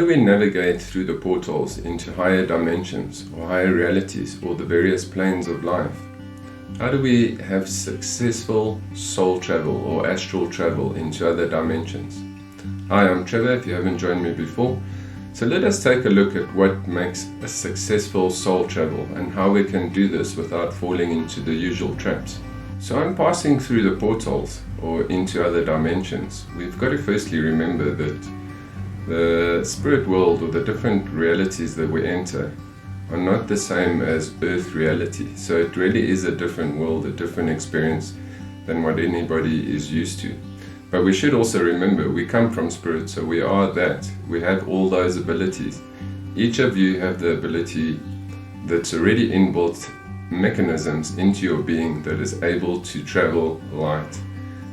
do we navigate through the portals into higher dimensions or higher realities or the various planes of life? How do we have successful soul travel or astral travel into other dimensions? Hi, I'm Trevor, if you haven't joined me before. So let us take a look at what makes a successful soul travel and how we can do this without falling into the usual traps. So I'm passing through the portals or into other dimensions. We've got to firstly remember that the spirit world or the different realities that we enter are not the same as earth reality. So it really is a different world, a different experience than what anybody is used to. But we should also remember we come from spirit, so we are that. We have all those abilities. Each of you have the ability that's already inbuilt mechanisms into your being that is able to travel light,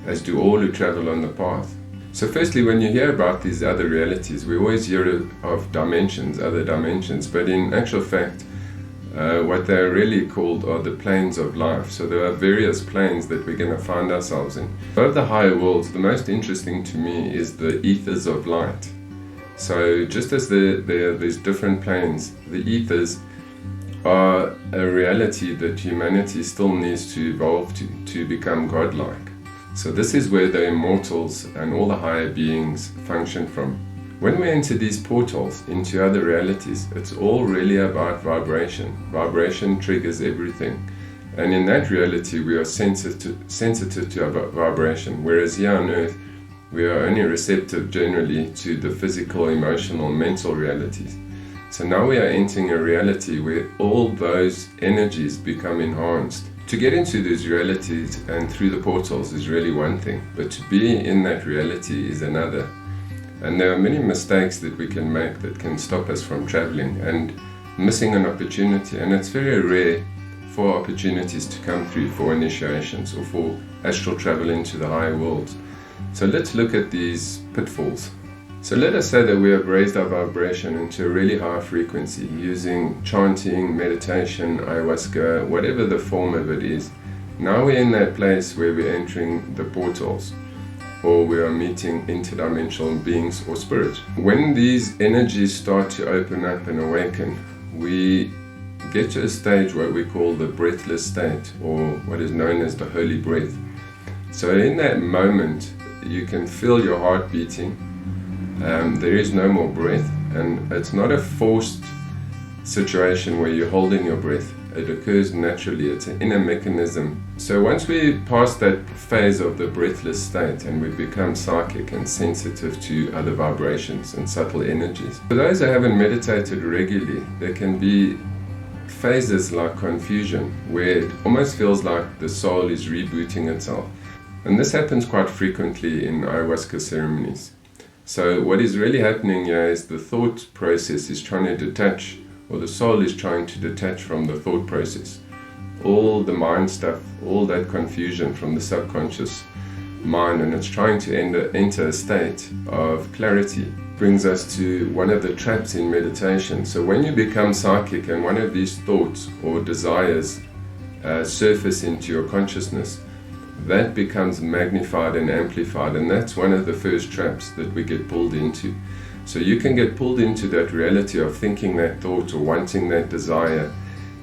as do all who travel on the path. So firstly, when you hear about these other realities, we always hear of dimensions, other dimensions, but in actual fact, what they're really called are the planes of life. So there are various planes that we're going to find ourselves in. Of the higher worlds, the most interesting to me is the ethers of light. So just as there are these different planes, the ethers are a reality that humanity still needs to evolve to become godlike. So this is where the immortals and all the higher beings function from. When we enter these portals into other realities, it's all really about vibration. Vibration triggers everything. And in that reality, we are sensitive to our vibration, whereas here on earth, we are only receptive generally to the physical, emotional, mental realities. So now we are entering a reality where all those energies become enhanced. To get into these realities and through the portals is really one thing, but to be in that reality is another. And there are many mistakes that we can make that can stop us from traveling and missing an opportunity. And it's very rare for opportunities to come through for initiations or for astral travel into the higher worlds. So let's look at these pitfalls. So let us say that we have raised our vibration into a really high frequency using chanting, meditation, ayahuasca, whatever the form of it is. Now we're in that place where we're entering the portals, or we are meeting interdimensional beings or spirits. When these energies start to open up and awaken, we get to a stage what we call the breathless state, or what is known as the holy breath. So in that moment, you can feel your heart beating. There is no more breath, and it's not a forced situation where you're holding your breath. It occurs naturally. It's an inner mechanism. So once we pass that phase of the breathless state and we become psychic and sensitive to other vibrations and subtle energies, for those who haven't meditated regularly, there can be phases like confusion where it almost feels like the soul is rebooting itself. And this happens quite frequently in ayahuasca ceremonies. So what is really happening here is the thought process is trying to detach, or the soul is trying to detach from the thought process. All the mind stuff, all that confusion from the subconscious mind, and it's trying to enter a state of clarity. Brings us to one of the traps in meditation. So when you become psychic and one of these thoughts or desires surface into your consciousness, that becomes magnified and amplified, and that's one of the first traps that we get pulled into. So you can get pulled into that reality of thinking that thought or wanting that desire,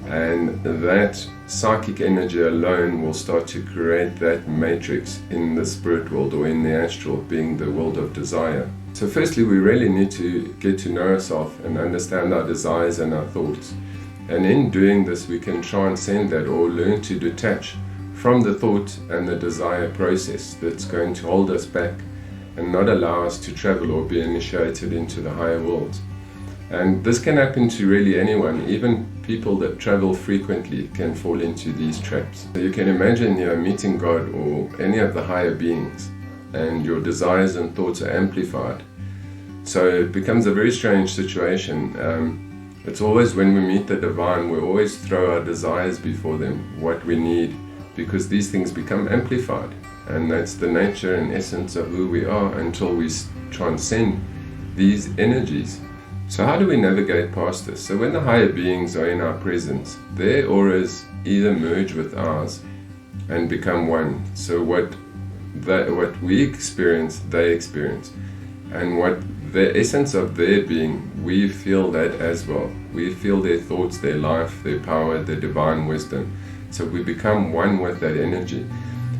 and that psychic energy alone will start to create that matrix in the spirit world or in the astral, being the world of desire. So firstly, we really need to get to know ourselves and understand our desires and our thoughts. And in doing this, we can transcend that or learn to detach from the thought and the desire process that's going to hold us back and not allow us to travel or be initiated into the higher worlds. And this can happen to really anyone. Even people that travel frequently can fall into these traps. So you can imagine you're meeting God or any of the higher beings, and your desires and thoughts are amplified. So it becomes a very strange situation. It's always when we meet the divine, we always throw our desires before them, what we need, because these things become amplified, and that's the nature and essence of who we are until we transcend these energies. So how do we navigate past this? So when the higher beings are in our presence, their auras either merge with ours and become one. So what we experience, they experience, and what the essence of their being, we feel that as well. We feel their thoughts, their life, their power, their divine wisdom. So we become one with that energy.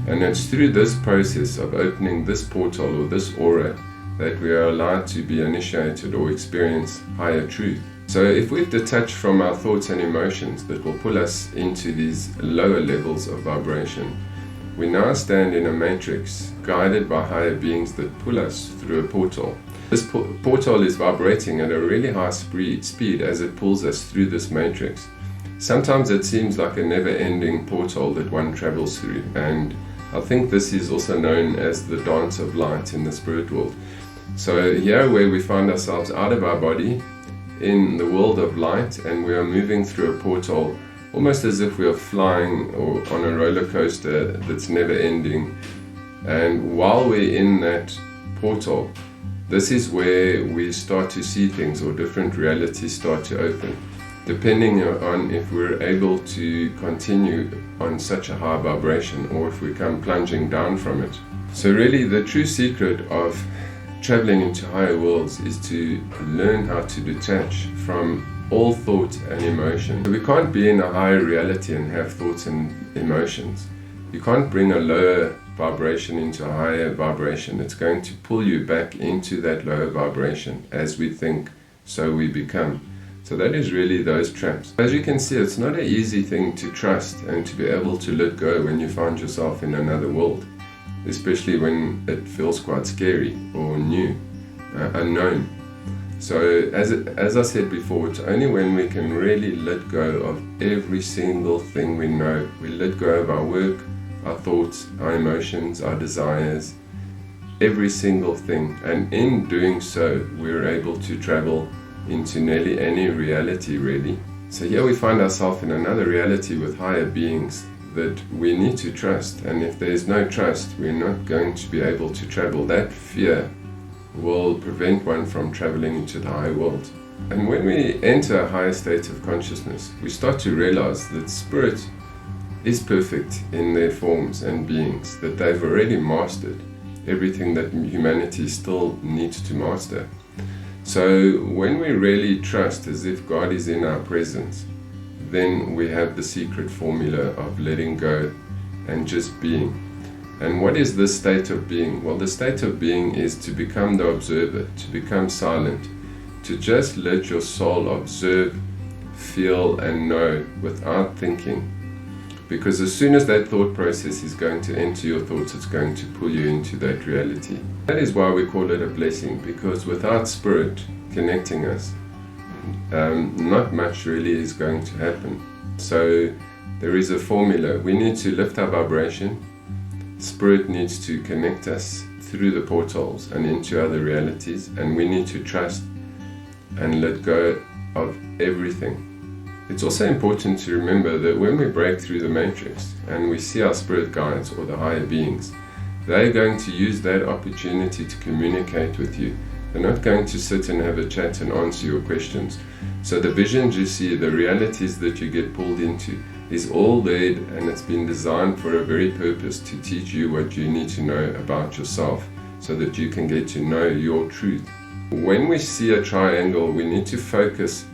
And it's through this process of opening this portal or this aura that we are allowed to be initiated or experience higher truth. So if we've detached from our thoughts and emotions that will pull us into these lower levels of vibration, we now stand in a matrix guided by higher beings that pull us through a portal. This portal is vibrating at a really high speed as it pulls us through this matrix. Sometimes it seems like a never-ending portal that one travels through, and I think this is also known as the dance of light in the spirit world. So here where we find ourselves out of our body in the world of light, and we are moving through a portal almost as if we are flying or on a roller coaster that's never ending. And while we're in that portal, this is where we start to see things, or different realities start to open, depending on if we're able to continue on such a high vibration or if we come plunging down from it. So really the true secret of traveling into higher worlds is to learn how to detach from all thought and emotion. We can't be in a higher reality and have thoughts and emotions. You can't bring a lower vibration into a higher vibration. It's going to pull you back into that lower vibration. As we think, so we become. So that is really those traps. As you can see, it's not an easy thing to trust and to be able to let go when you find yourself in another world, especially when it feels quite scary or new, unknown. So as I said before, it's only when we can really let go of every single thing we know. We let go of our work, our thoughts, our emotions, our desires, every single thing. And in doing so, we're able to travel into nearly any reality, really. So here we find ourselves in another reality with higher beings that we need to trust. And if there's no trust, we're not going to be able to travel. That fear will prevent one from traveling into the higher world. And when we enter a higher state of consciousness, we start to realize that spirit is perfect in their forms and beings, that they've already mastered everything that humanity still needs to master. So when we really trust as if God is in our presence, then we have the secret formula of letting go and just being. And what is this state of being? Well, the state of being is to become the observer, to become silent, to just let your soul observe, feel and know without thinking. Because as soon as that thought process is going to enter your thoughts, it's going to pull you into that reality. That is why we call it a blessing, because without spirit connecting us, not much really is going to happen. So there is a formula. We need to lift our vibration. Spirit needs to connect us through the portals and into other realities, and we need to trust and let go of everything. It's also important to remember that when we break through the matrix and we see our spirit guides or the higher beings, they're going to use that opportunity to communicate with you. They're not going to sit and have a chat and answer your questions. So the visions you see, the realities that you get pulled into, is all there, and it's been designed for a very purpose, to teach you what you need to know about yourself so that you can get to know your truth. When we see a triangle, we need to focus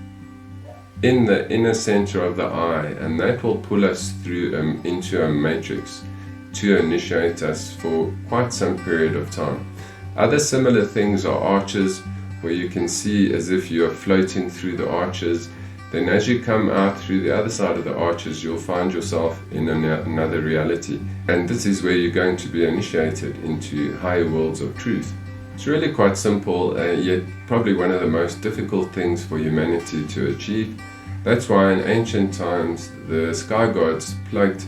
in the inner center of the eye, and that will pull us through into a matrix to initiate us for quite some period of time. Other similar things are arches, where you can see as if you are floating through the arches. Then as you come out through the other side of the arches, you'll find yourself in another reality. And this is where you're going to be initiated into higher worlds of truth. It's really quite simple, yet probably one of the most difficult things for humanity to achieve. That's why in ancient times, the sky gods plugged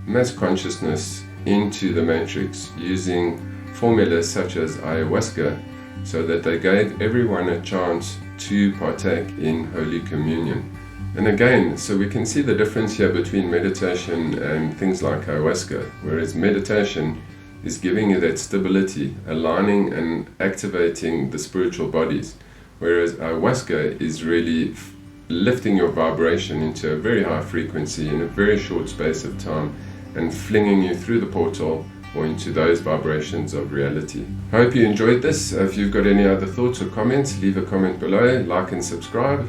mass consciousness into the matrix using formulas such as ayahuasca, so that they gave everyone a chance to partake in Holy Communion. And again, so we can see the difference here between meditation and things like ayahuasca, whereas meditation is giving you that stability, aligning and activating the spiritual bodies, whereas ayahuasca is really lifting your vibration into a very high frequency in a very short space of time and flinging you through the portal or into those vibrations of reality. I hope you enjoyed this. If you've got any other thoughts or comments, leave a comment below, like and subscribe.